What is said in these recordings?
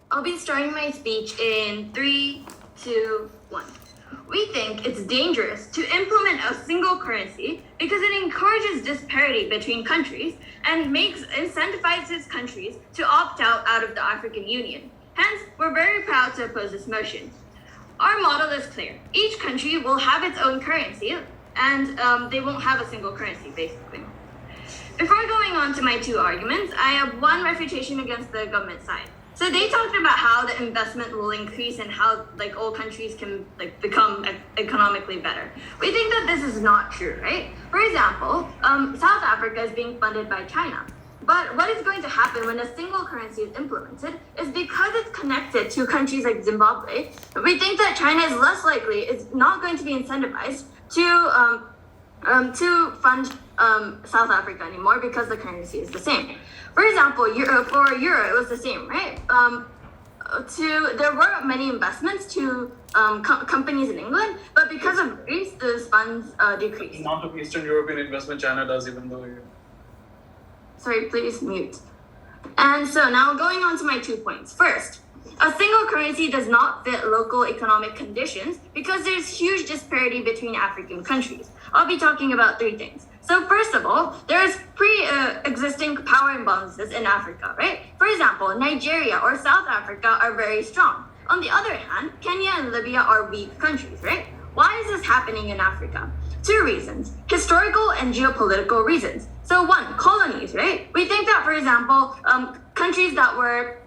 I'll be starting my speech in 3, 2, 1. We think it's dangerous to implement a single currency because it encourages disparity between countries and incentivizes countries to opt out of the African Union. Hence, we're very proud to oppose this motion. Our model is clear. Each country will have its own currency and they won't have a single currency, basically. Before going on to my two arguments, I have one refutation against the government side. So they talked about how the investment will increase and how all countries can become economically better. We think that this is not true, right? For example, South Africa is being funded by China. But what is going to happen when a single currency is implemented is because it's connected to countries like Zimbabwe, we think that China is less likely, is not going to be incentivized to fund South Africa anymore because the currency is the same. For example, for euro, it was the same, right? There were many investments to companies in England, but because of Greece, those funds decreased. The amount of Eastern European investment China does, even though Sorry, please mute. And so now going on to my 2 points. First, a single currency does not fit local economic conditions because there's huge disparity between African countries. I'll be talking about 3 things. So first of all, there's pre-existing power imbalances in Africa, right? For example, Nigeria or South Africa are very strong. On the other hand, Kenya and Libya are weak countries, right? Why is this happening in Africa? 2 reasons, historical and geopolitical reasons. So 1, colonies, right? We think that, for example, countries that were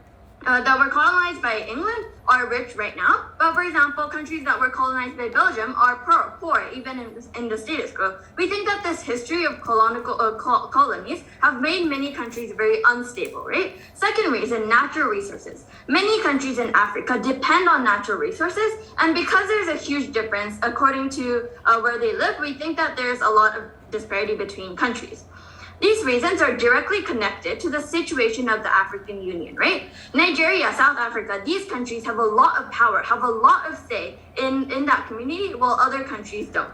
colonized by England are rich right now, but for example, countries that were colonized by Belgium are poor even in the status quo. We think that this history of colonies have made many countries very unstable, right? Second reason, natural resources. Many countries in Africa depend on natural resources, and because there's a huge difference according to where they live, we think that there's a lot of disparity between countries. These reasons are directly connected to the situation of the African Union, right? Nigeria, South Africa, these countries have a lot of power, have a lot of say in that community, while other countries don't.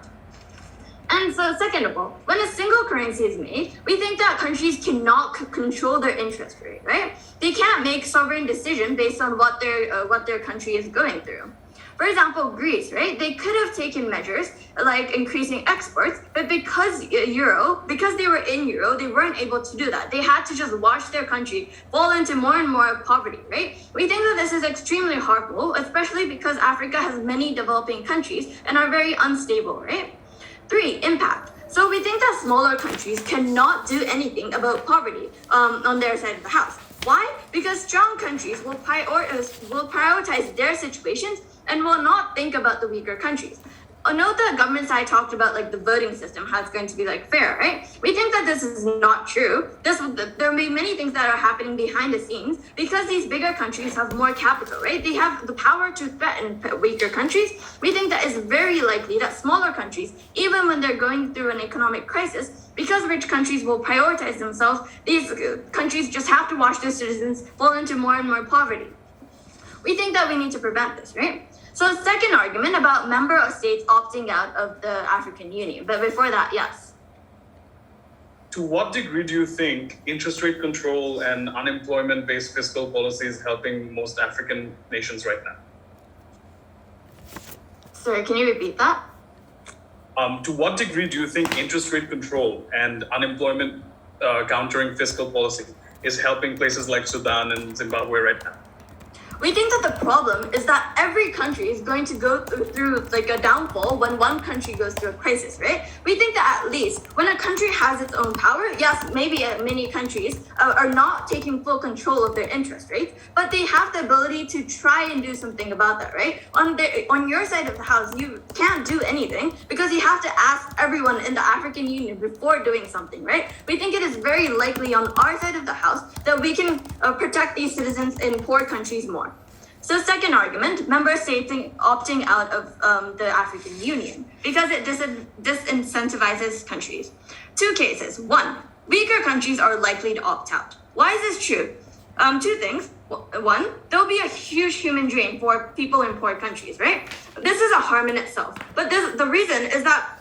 And so second of all, when a single currency is made, we think that countries cannot control their interest rate, right? They can't make sovereign decisions based on what their country is going through. For example, Greece, right? They could have taken measures like increasing exports, but because they were in euro, they weren't able to do that. They had to just watch their country fall into more and more poverty, right? We think that this is extremely harmful, especially because Africa has many developing countries and are very unstable, right? 3, impact. So we think that smaller countries cannot do anything about poverty on their side of the house. Why? Because strong countries will prioritize their situations and will not think about the weaker countries. Note the government side talked about the voting system, how it's going to be fair, right? We think that this is not true. There may be many things that are happening behind the scenes because these bigger countries have more capital, right? They have the power to threaten weaker countries. We think that it's very likely that smaller countries, even when they're going through an economic crisis, because rich countries will prioritize themselves, these countries just have to watch their citizens fall into more and more poverty. We think that we need to prevent this, right? So second argument about member states opting out of the African Union. But before that, yes. To what degree do you think interest rate control and unemployment-based fiscal policy is helping most African nations right now? Sorry, can you repeat that? To what degree do you think interest rate control and unemployment countering fiscal policy is helping places like Sudan and Zimbabwe right now? We think that the problem is that every country is going to go through a downfall when one country goes through a crisis, right? We think that at least when a country has its own power, yes, maybe many countries are not taking full control of their interest rates, but they have the ability to try and do something about that, right? On your side of the house, you can't do anything because you have to ask everyone in the African Union before doing something, right? We think it is very likely on our side of the house that we can protect these citizens in poor countries more. So second argument, member states opting out of the African Union because it disincentivizes countries. 2 cases. 1, weaker countries are likely to opt out. Why is this true? 2 things. 1, there'll be a huge human drain for people in poor countries, right? This is a harm in itself. But the reason is that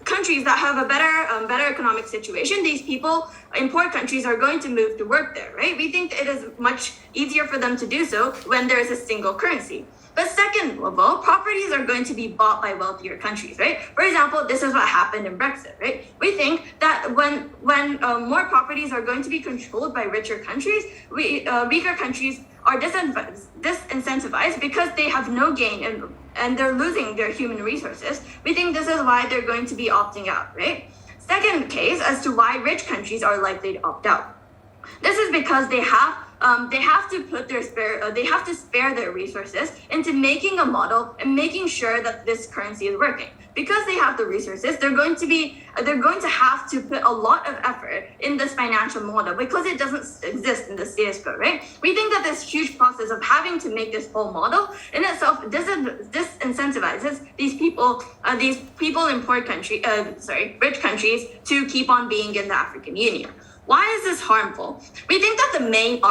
countries that have a better economic situation, these people in poor countries are going to move to work there, right? We think it is much easier for them to do so when there is a single currency. But second of all, properties are going to be bought by wealthier countries, right? For example, this is what happened in Brexit, right? We think that when more properties are going to be controlled by richer countries, weaker countries are disincentivized because they have no gain and they're losing their human resources. We think this is why they're going to be opting out, right? Second case as to why rich countries are likely to opt out. This is because they have to spare their resources into making a model and making sure that this currency is working. Because they have the resources, they're going to have to put a lot of effort in this financial model because it doesn't exist in the status quo, right? We think that this huge process of having to make this whole model in itself disincentivizes these people in rich countries to keep on being in the African Union. Why is this harmful? We think that the main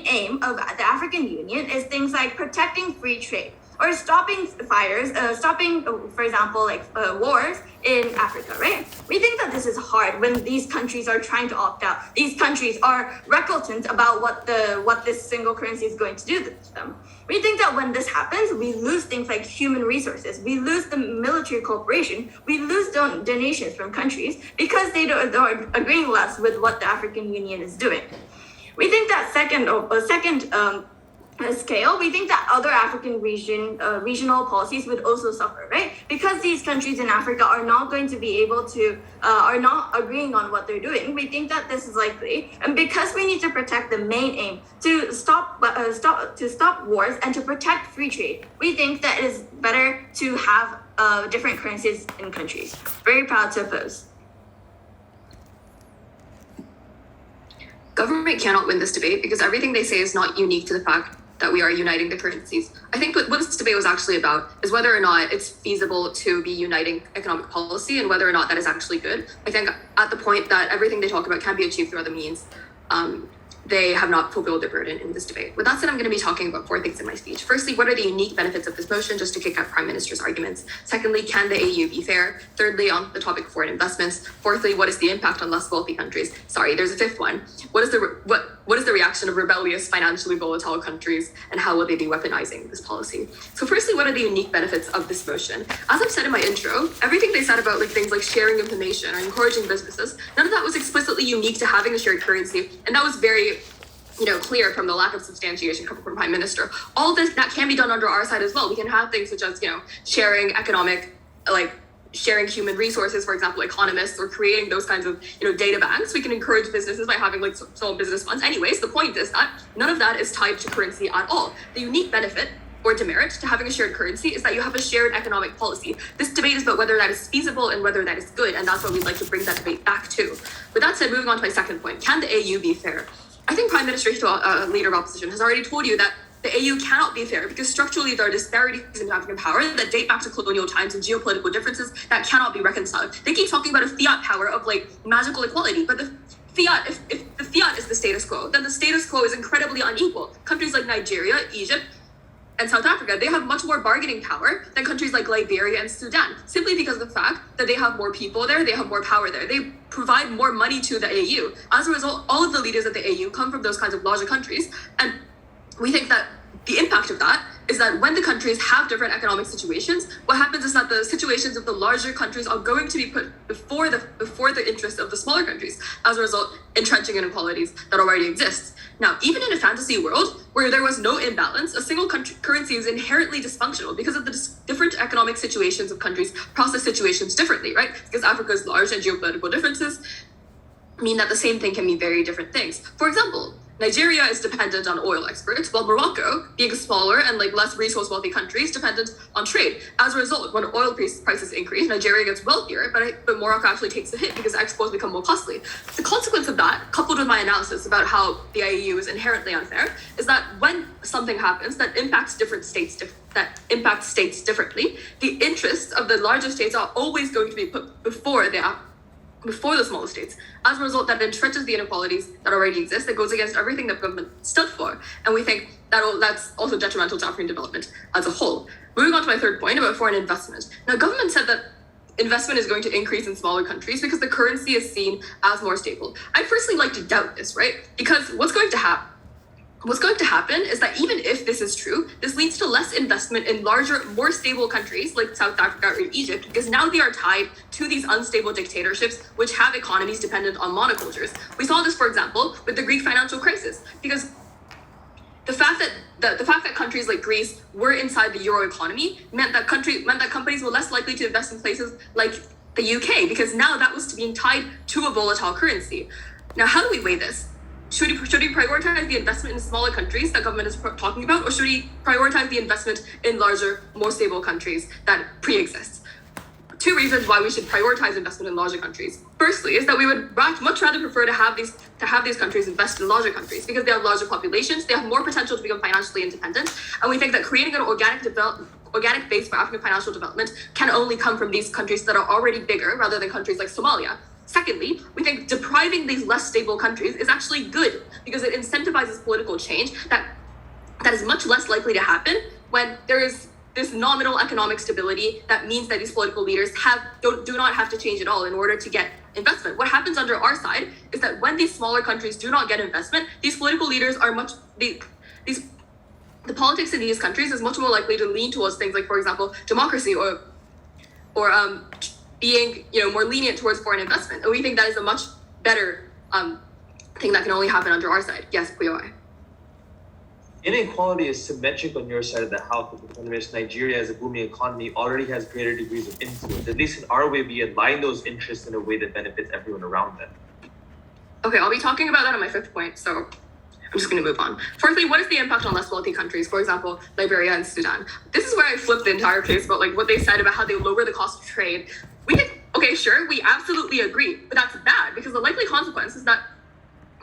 aim of the African Union is things like protecting free trade or stopping fires, for example, wars in Africa, right? We think that this is hard when these countries are trying to opt out. These countries are reluctant about what this single currency is going to do to them. We think that when this happens, we lose things like human resources. We lose the military cooperation. We lose donations from countries because they are agreeing less with what the African Union is doing. We think that second scale, we think that other African regional policies would also suffer, right? Because these countries in Africa are not going to be able to, are not agreeing on what they're doing. We think that this is likely, and because we need to protect the main aim to stop wars and to protect free trade, we think that it is better to have different currencies in countries. Very proud to oppose. Government cannot win this debate because everything they say is not unique to the fact that we are uniting the currencies. I think what this debate was actually about is whether or not it's feasible to be uniting economic policy and whether or not that is actually good. I think at the point that everything they talk about can be achieved through other means, they have not fulfilled their burden in this debate. With that said, I'm going to be talking about 4 things in my speech. Firstly, what are the unique benefits of this motion, just to kick out Prime Minister's arguments? Secondly, can the AU be fair? Thirdly, on the topic of foreign investments. Fourthly, what is the impact on less wealthy countries? Sorry, there's a fifth one. What is the reaction of rebellious, financially volatile countries, and how will they be weaponizing this policy? So firstly, what are the unique benefits of this motion? As I've said in my intro, everything they said about things like sharing information or encouraging businesses, none of that was explicitly unique to having a shared currency, and that was very clear from the lack of substantiation coming from Prime Minister. All this that can be done under our side as well. We can have things such as sharing economic, sharing human resources, for example, economists, or creating those kinds of data banks. We can encourage businesses by having small business funds. Anyways, the point is that none of that is tied to currency at all. The unique benefit or demerit to having a shared currency is that you have a shared economic policy. This debate is about whether that is feasible and whether that is good, and that's what we'd like to bring that debate back to. With that said, moving on to my second point, can the AU be fair? I think Prime Minister Hitoha, leader of opposition, has already told you that the AU cannot be fair because structurally there are disparities in African power that date back to colonial times and geopolitical differences that cannot be reconciled. They keep talking about a fiat power of magical equality, but the fiat, if the fiat is the status quo, then the status quo is incredibly unequal. Countries like Nigeria, Egypt, and South Africa, they have much more bargaining power than countries like Liberia and Sudan, simply because of the fact that they have more people there, they have more power there. They provide more money to the AU. As a result, all of the leaders of the AU come from those kinds of larger countries, and we think that the impact of that is that when the countries have different economic situations, what happens is that the situations of the larger countries are going to be put before the interests of the smaller countries, as a result, entrenching inequalities that already exist. Now, even in a fantasy world where there was no imbalance, a single currency is inherently dysfunctional because of the different economic situations of countries process situations differently, right? Because Africa is large and geopolitical differences mean that the same thing can mean very different things. For example, Nigeria is dependent on oil exports, while Morocco, being a smaller and less resource wealthy country, is dependent on trade. As a result, when oil prices increase, Nigeria gets wealthier, but Morocco actually takes the hit because exports become more costly. The consequence of that, coupled with my analysis about how the AU is inherently unfair, is that when something happens that impacts states differently, the interests of the larger states are always going to be put before the smaller states. As a result, that entrenches the inequalities that already exist, that goes against everything that government stood for. And we think that's also detrimental to African development as a whole. Moving on to my third point about foreign investment. Now, government said that investment is going to increase in smaller countries because the currency is seen as more stable. I personally like to doubt this, right? Because what's going to happen is that even if this is true, this leads to less investment in larger, more stable countries like South Africa or Egypt, because now they are tied to these unstable dictatorships which have economies dependent on monocultures. We saw this, for example, with the Greek financial crisis, because the fact that countries like Greece were inside the euro economy meant that companies were less likely to invest in places like the UK, because now that was being tied to a volatile currency. Now, how do we weigh this? Should we prioritize the investment in smaller countries that government is talking about, or should we prioritize the investment in larger, more stable countries that pre-exist? Two reasons why we should prioritize investment in larger countries. Firstly, is that we would much rather prefer to have these countries invest in larger countries because they have larger populations, they have more potential to become financially independent, and we think that creating an organic base for African financial development can only come from these countries that are already bigger rather than countries like Somalia. Secondly, we think depriving these less stable countries is actually good because it incentivizes political change that is much less likely to happen when there is this nominal economic stability that means that these political leaders do not have to change at all in order to get investment. What happens under our side is that when these smaller countries do not get investment, these political leaders are the politics in these countries is much more likely to lean towards things like, for example, democracy or being more lenient towards foreign investment. And we think that is a much better thing that can only happen under our side. Yes, Puyoi. Inequality is symmetric on your side of the house, in which Nigeria, as a booming economy, already has greater degrees of influence. At least in our way, we align those interests in a way that benefits everyone around them. Okay, I'll be talking about that on my fifth point, so I'm just going to move on. Fourthly, what is the impact on less wealthy countries, for example, Liberia and Sudan? This is where I flipped the entire case about what they said about how they lower the cost of trade. Okay, sure, we absolutely agree, but that's bad because the likely consequence is that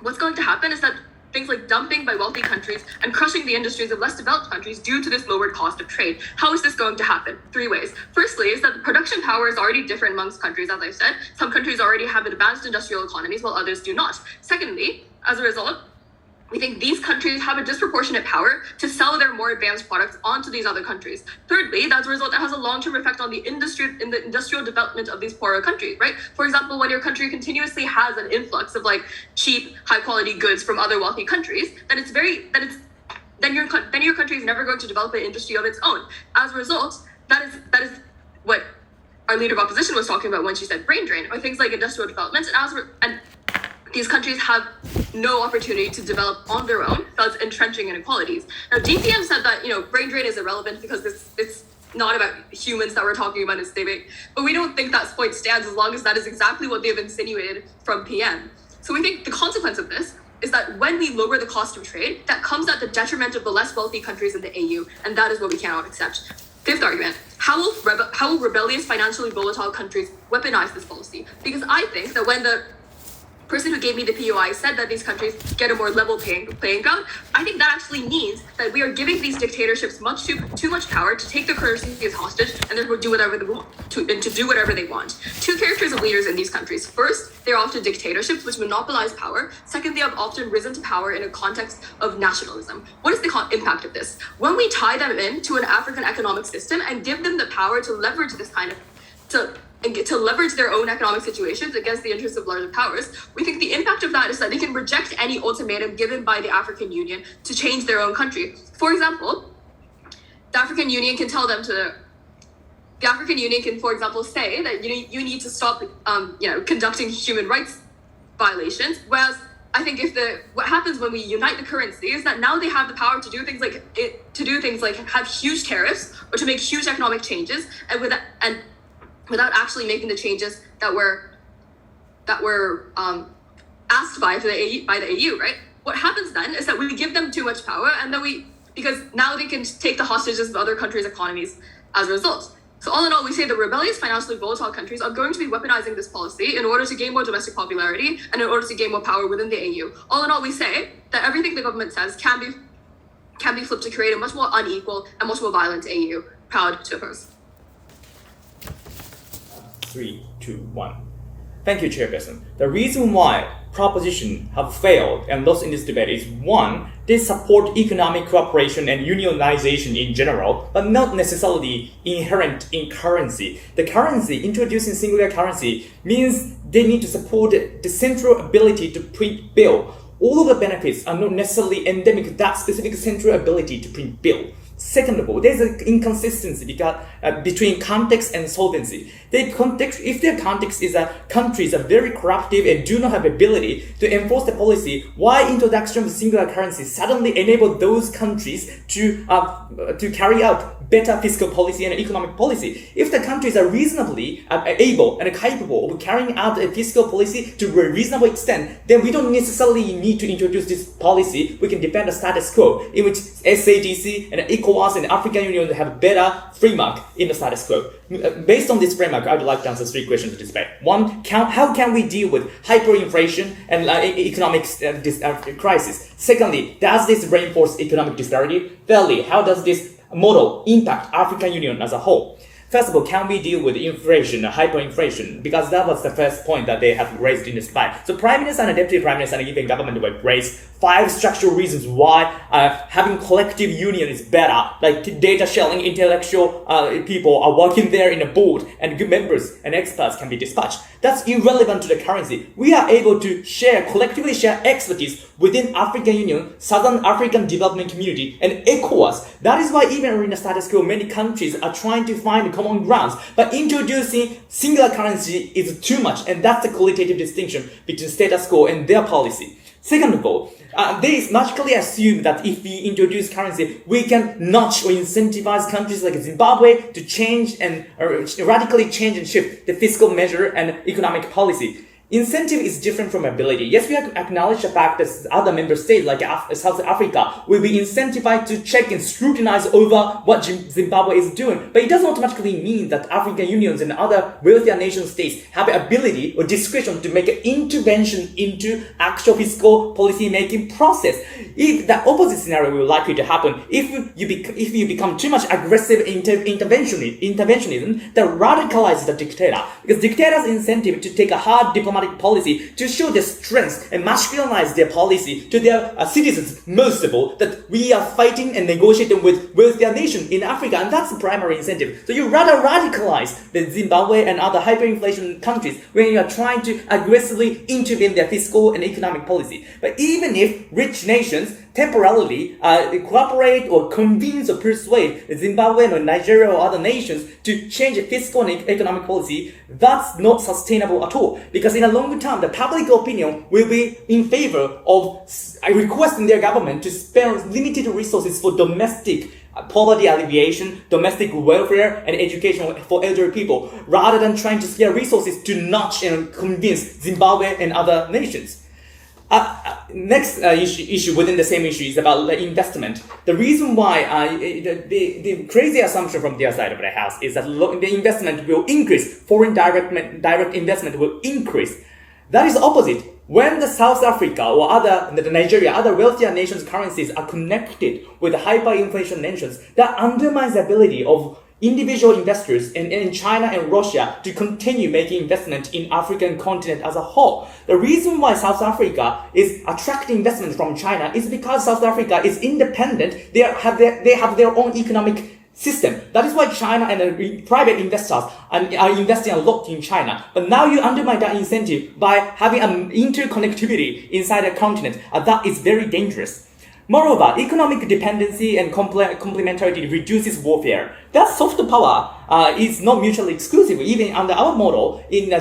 what's going to happen is that things like dumping by wealthy countries and crushing the industries of less developed countries due to this lowered cost of trade. How is this going to happen? Three ways. Firstly is that the production power is already different amongst countries, as I said. Some countries already have advanced industrial economies while others do not. Secondly, as a result, we think these countries have a disproportionate power to sell their more advanced products onto these other countries. Thirdly, as a result, that has a long-term effect on the industrial development of these poorer countries, right? For example, when your country continuously has an influx of cheap, high-quality goods from other wealthy countries, then your country is never going to develop an industry of its own. As a result, that is what our leader of opposition was talking about when she said brain drain, or things like industrial development, and these countries have no opportunity to develop on their own, thus entrenching inequalities. Now, DPM said that, brain drain is irrelevant because it's not about humans that we're talking about in this debate, but we don't think that point stands as long as that is exactly what they've insinuated from PM. So we think the consequence of this is that when we lower the cost of trade, that comes at the detriment of the less wealthy countries in the AU, and that is what we cannot accept. Fifth argument, how will rebellious, financially volatile countries weaponize this policy? Because I think that when the person who gave me the POI said that these countries get a more level playing ground, I think that actually means that we are giving these dictatorships too much power to take the currency as hostage and therefore do whatever they want. Two characters of leaders in these countries. First, they are often dictatorships which monopolize power. Second, they have often risen to power in a context of nationalism. What is the impact of this? When we tie them into an African economic system and give them the power to leverage this to leverage their own economic situations against the interests of larger powers, we think the impact of that is that they can reject any ultimatum given by the African Union to change their own country. For example, the African Union can, for example, say that you need to stop conducting human rights violations, whereas I think what happens when we unite the currency is that now they have the power to do things like have huge tariffs or to make huge economic changes without actually making the changes that were asked by the AU, right? What happens then is that we give them too much power, and then because now they can take the hostages of other countries' economies as a result. So all in all, we say the rebellious, financially volatile countries are going to be weaponizing this policy in order to gain more domestic popularity and in order to gain more power within the AU. All in all, we say that everything the government says can be flipped to create a much more unequal and much more violent AU. Proud to oppose. 3, 2, 1. Thank you, Chairperson. The reason why proposition have failed and lost in this debate is one, they support economic cooperation and unionization in general, but not necessarily inherent in currency. The currency, introducing singular currency, means they need to support the central ability to print bill. All of the benefits are not necessarily endemic to that specific central ability to print bill. Second of all, there's an inconsistency between context and solvency. If their context is that countries are very corruptive and do not have ability to enforce the policy, why introduction of singular currency suddenly enable those countries to carry out better fiscal policy and economic policy? If the countries are reasonably able and capable of carrying out a fiscal policy to a reasonable extent, then we don't necessarily need to introduce this policy. We can defend the status quo, in which SADC and ECOWAS and the African Union have better framework in the status quo. Based on this framework, I would like to answer 3 questions to this debate. One, how can we deal with hyperinflation and economic crisis? Secondly, does this reinforce economic disparity? Thirdly, how does this model impact African Union as a whole? First of all, can we deal with inflation, hyperinflation? Because that was the first point that they have raised in this slide. So Prime Minister and Deputy Prime Minister and even government will raise 5 structural reasons why having collective union is better. Like data sharing, intellectual people are working there in a board and good members and experts can be dispatched. That's irrelevant to the currency. We are able to collectively share expertise within African Union, Southern African Development Community, and ECOWAS. That is why even in the status quo, many countries are trying to find common grounds. But introducing singular currency is too much, and that's the qualitative distinction between status quo and their policy. Second of all, they magically assume that if we introduce currency, we can notch or incentivize countries like Zimbabwe to change and radically change and shift the fiscal measure and economic policy. Incentive is different from ability. Yes, we have to acknowledge the fact that other member states like South Africa will be incentivized to check and scrutinize over what Zimbabwe is doing. But it doesn't automatically mean that African unions and other wealthier nation states have the ability or discretion to make an intervention into actual fiscal policy making process. If the opposite scenario will likely to happen, if you become too much aggressive interventionism, that radicalizes the dictator. Because dictators' incentive to take a hard diplomatic policy to show their strength and masculinize their policy to their citizens, most of all, that we are fighting and negotiating with wealthier nation in Africa, and that's the primary incentive. So you rather radicalize the Zimbabwe and other hyperinflation countries when you are trying to aggressively intervene their fiscal and economic policy. But even if rich nations temporarily cooperate or convince or persuade Zimbabwe or Nigeria or other nations to change fiscal and economic policy, that's not sustainable at all. Because in the long term, the public opinion will be in favor of requesting their government to spend limited resources for domestic poverty alleviation, domestic welfare, and education for elderly people, rather than trying to spare resources to notch and convince Zimbabwe and other nations. Next issue within the same issue is about the investment. The reason why the crazy assumption from their side of the house is that the investment will increase, foreign direct investment will increase. That is the opposite. When the South Africa or the Nigeria, other wealthier nations' currencies are connected with the hyperinflation nations, that undermines the ability of individual investors in China and Russia to continue making investment in African continent as a whole. The reason why South Africa is attracting investment from China is because South Africa is independent. They have their own economic system. That is why China and private investors are investing a lot in China. But now you undermine that incentive by having an interconnectivity inside a continent. That is very dangerous. Moreover, economic dependency and complementarity reduces warfare. That soft power is not mutually exclusive. Even under our model, in a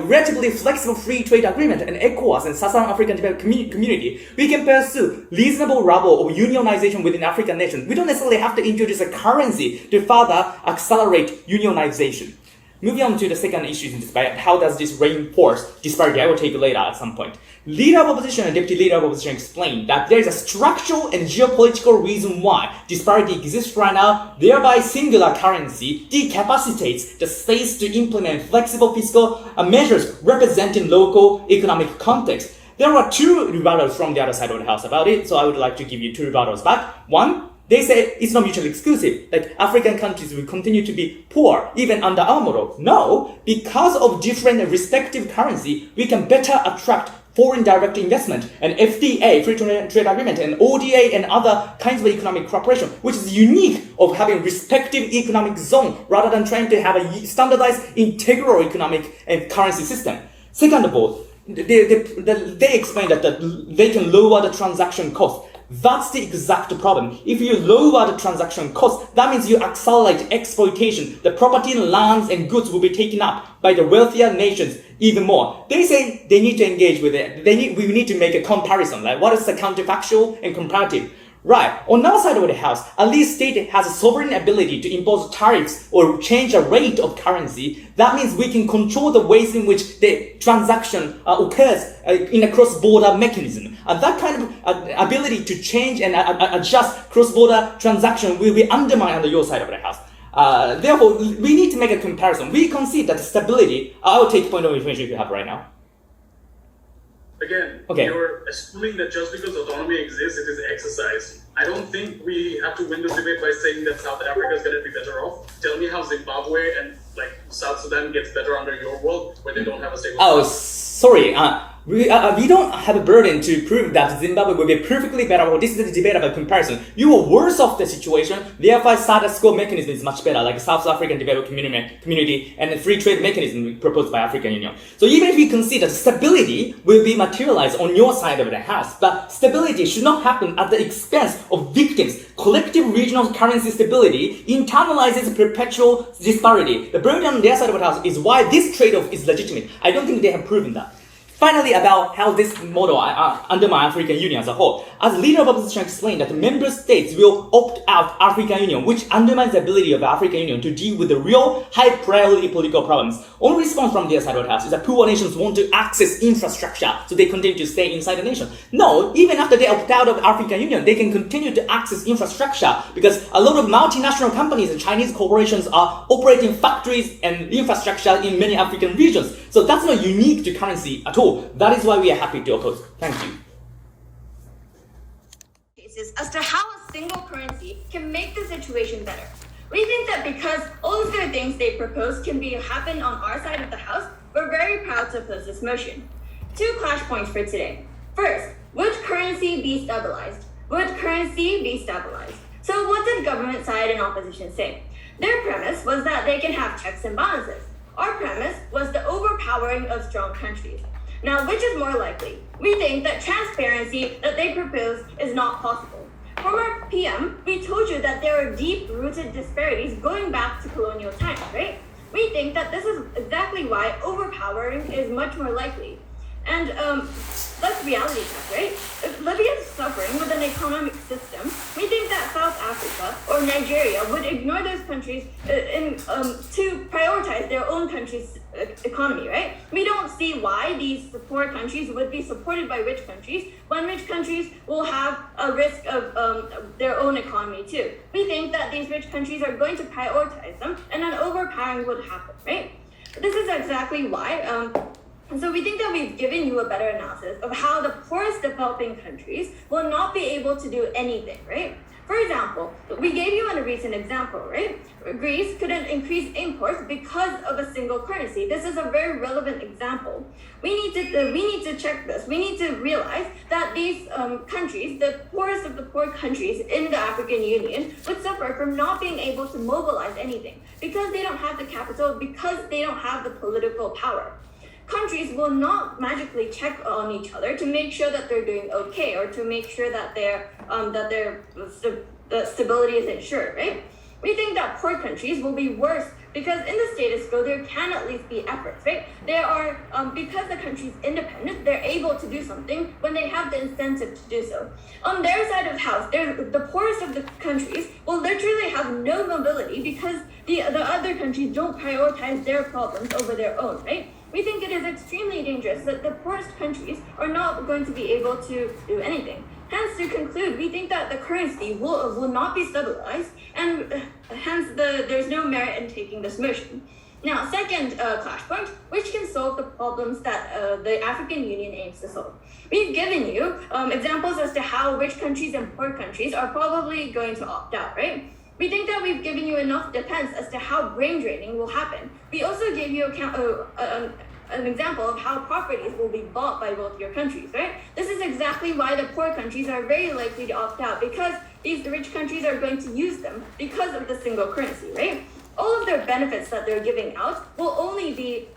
relatively flexible free trade agreement and ECOWAS and Southern African Community, we can pursue reasonable level of unionization within African nations. We don't necessarily have to introduce a currency to further accelerate unionization. Moving on to the second issue in this debate, how does this reinforce disparity? I will take it later at some point. Leader of opposition and deputy leader of opposition explained that there is a structural and geopolitical reason why disparity exists right now, thereby singular currency decapacitates the states to implement flexible fiscal measures representing local economic context. There are 2 rebuttals from the other side of the house about it, so I would like to give you 2 rebuttals back. One, They say it's not mutually exclusive. Like African countries will continue to be poor even under our model. No, because of different respective currency, we can better attract foreign direct investment and FTA, free trade agreement, and ODA and other kinds of economic cooperation, which is unique of having respective economic zone rather than trying to have a standardized integral economic and currency system. Second of all, they explain that they can lower the transaction cost. That's the exact problem. If you lower the transaction cost, that means you accelerate exploitation. The property, lands, and goods will be taken up by the wealthier nations even more. They say they need to engage with it. We need to make a comparison. Like what is the counterfactual and comparative? Right. On our side of the house, at least state has a sovereign ability to impose tariffs or change the rate of currency. That means we can control the ways in which the transaction occurs in a cross-border mechanism. And that kind of ability to change and adjust cross-border transaction will be undermined on your side of the house. Therefore, we need to make a comparison. We concede that stability, I'll take point of information you have right now. Again, Okay. You're assuming that just because autonomy exists, it is exercised. I don't think we have to win this debate by saying that South Africa is going to be better off. Tell me how Zimbabwe and South Sudan gets better under your world when they don't have a stable. Oh, sorry. We don't have a burden to prove that Zimbabwe will be perfectly better. Well, this is a debate about comparison. You are worse off the situation. Therefore, status quo mechanism is much better, like South African development community and the free trade mechanism proposed by African Union. So even if you consider stability will be materialized on your side of the house, but stability should not happen at the expense of victims. Collective regional currency stability internalizes perpetual disparity. The burden on their side of the house is why this trade-off is legitimate. I don't think they have proven that. Finally, about how this model undermines African Union as a whole. As leader of opposition explained that the member states will opt out African Union, which undermines the ability of African Union to deal with the real high priority political problems. Only response from their side of the house is that poor nations want to access infrastructure, so they continue to stay inside the nation. No, even after they opt out of African Union, they can continue to access infrastructure because a lot of multinational companies and Chinese corporations are operating factories and infrastructure in many African regions. So that's not unique to currency at all. That is why we are happy to oppose. Thank you. As to how a single currency can make the situation better. We think that because all of the things they propose can happen on our side of the house, we're very proud to oppose this motion. 2 clash points for today. First, would currency be stabilized? Would currency be stabilized? So what did government side and opposition say? Their premise was that they can have checks and balances. Our premise was the overpowering of strong countries. Now, which is more likely? We think that transparency that they propose is not possible. From our PM, we told you that there are deep-rooted disparities going back to colonial times, right? We think that this is exactly why overpowering is much more likely. And let's reality check, right? If Libya is suffering with an economic system, we think that South Africa or Nigeria would ignore those countries to prioritize their own country's economy, right? We don't see why these poor countries would be supported by rich countries when rich countries will have a risk of their own economy too. We think that these rich countries are going to prioritize them and an overpowering would happen, right? This is exactly why. And so we think that we've given you a better analysis of how the poorest developing countries will not be able to do anything, right? For example, we gave you a recent example, right? Greece couldn't increase imports because of a single currency. This is a very relevant example. We need to check this. We need to realize that these countries, the poorest of the poor countries in the African Union, would suffer from not being able to mobilize anything because they don't have the capital, because they don't have the political power. Countries will not magically check on each other to make sure that they're doing okay or to make sure that their stability is ensured, right? We think that poor countries will be worse because in the status quo there can at least be efforts, right? There are because the country's independent, they're able to do something when they have the incentive to do so. On their side of the house, the poorest of the countries will literally have no mobility because the other countries don't prioritize their problems over their own, right? We think it is extremely dangerous that the poorest countries are not going to be able to do anything. Hence, to conclude, we think that the currency will not be stabilized, and hence there's no merit in taking this motion. Now, second clash point, which can solve the problems that the African Union aims to solve. We've given you examples as to how rich countries and poor countries are probably going to opt out, right? We think that we've given you enough defense as to how brain draining will happen. We also gave you an example of how properties will be bought by wealthier countries, right? This is exactly why the poor countries are very likely to opt out, because these rich countries are going to use them because of the single currency, right? All of their benefits that they're giving out will only be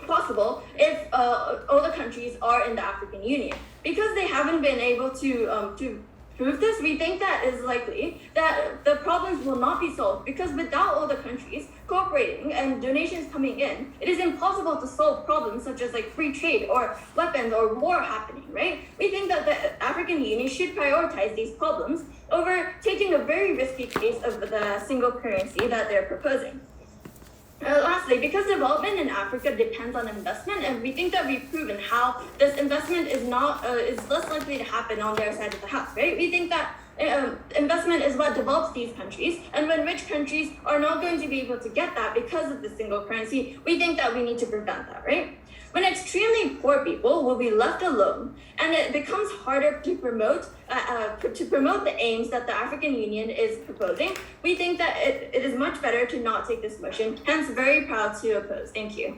possible if all the countries are in the African Union. Because they haven't been able to prove this, we think that is likely that the problems will not be solved, because without all the countries cooperating and donations coming in, it is impossible to solve problems such as like free trade or weapons or war happening, right? We think that the African Union should prioritize these problems over taking a very risky case of the single currency that they're proposing. Lastly, because development in Africa depends on investment, and we think that we've proven how this investment is less likely to happen on their side of the house, right? We think that investment is what develops these countries, and when rich countries are not going to be able to get that because of the single currency, we think that we need to prevent that, right? When extremely poor people will be left alone, and it becomes harder to promote the aims that the African Union is proposing, we think that it is much better to not take this motion. Hence, very proud to oppose. Thank you.